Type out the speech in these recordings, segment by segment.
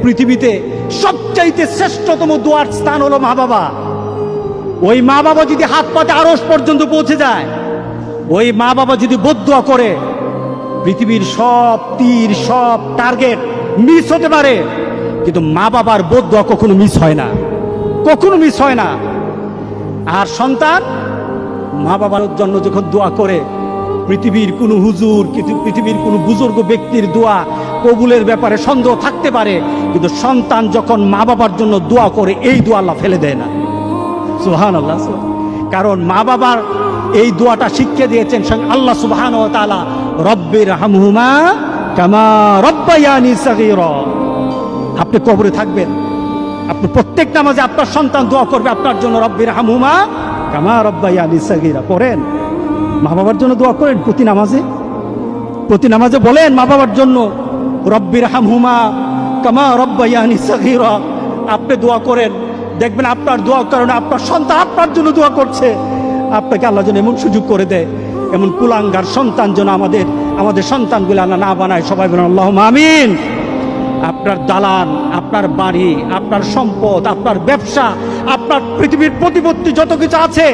পৃথিবীতে সবচাইতে শ্রেষ্ঠতম দোয়ার স্থান হলো মা বাবা। ওই মা বাবা যদি হাত পাতে আরশ পর্যন্ত পৌঁছে যায়, ওই মা বাবা যদি বদদুয়া করে, পৃথিবীর সব তীর সব টার্গেট মিস হতে পারে, কিন্তু মা বাবার বদদুয়া কখনো মিস হয় না, কখনো মিস হয় না। আর সন্তান মা বাবার জন্য যখন দোয়া করে, পৃথিবীর কোনো হুজুর, পৃথিবীর কোনো বুজুর্গ ব্যক্তির দোয়া কবুলের ব্যাপারে সন্দেহ থাকতে পারে, কিন্তু সন্তান যখন মা বাবার জন্য দোয়া করে, এই দোয়া আল্লাহ ফেলে দেয় না। সুবহানাল্লাহ। কারণ মা বাবার এই দোয়াটা শিখিয়ে দিয়েছেন আল্লাহ সুবহানাহু ওয়া তাআলা, রব্বির হামহুমা কামা রব্বায়ানি সগীরা। আপনি কবরে থাকবেন, আপনি প্রত্যেক নামাজে আপনার সন্তান দোয়া করবে আপনার জন্য, রব্বির হামহুমা কামা রব্বায়ানি সগীরা। করেন, মা বাবার জন্য দোয়া করেন প্রতি নামাজে বলেন মা বাবার জন্য, রব্বির হামহুমা কামা রব্বায়ানি সগীরা। আপনি দোয়া করেন, দেখবেন আপনার দোয়ার কারণে আপনার সন্তান আপনার জন্য দোয়া করছে। আপনাকে আল্লাহ যেন এমন সুযোগ করে দেয়, এমন কুলাঙ্গার সন্তান যেন আমাদের সন্তানগুলো আল্লাহ না বানায়। সবাই বলেন আল্লাহুম্মা আমিন। আপনার দালান, আপনার বাড়ি, আপনার সম্পদ, আপনার ব্যবসা, আপনার পৃথিবীর প্রতিপত্তি যত কিছু আছে,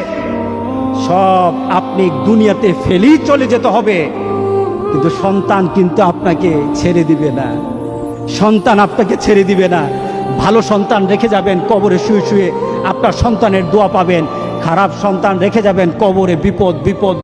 সব আপনি দুনিয়াতে ফেলেই চলে যেতে হবে, কিন্তু সন্তান কিন্তু আপনাকে ছেড়ে দিবে না। সন্তান আপনাকে ছেড়ে দিবে না। ভালো সন্তান রেখে যাবেন, কবরে শুয়ে শুয়ে আপনার সন্তানের দোয়া পাবেন। খারাপ সন্তান রেখে যাবেন, কবরে বিপদ।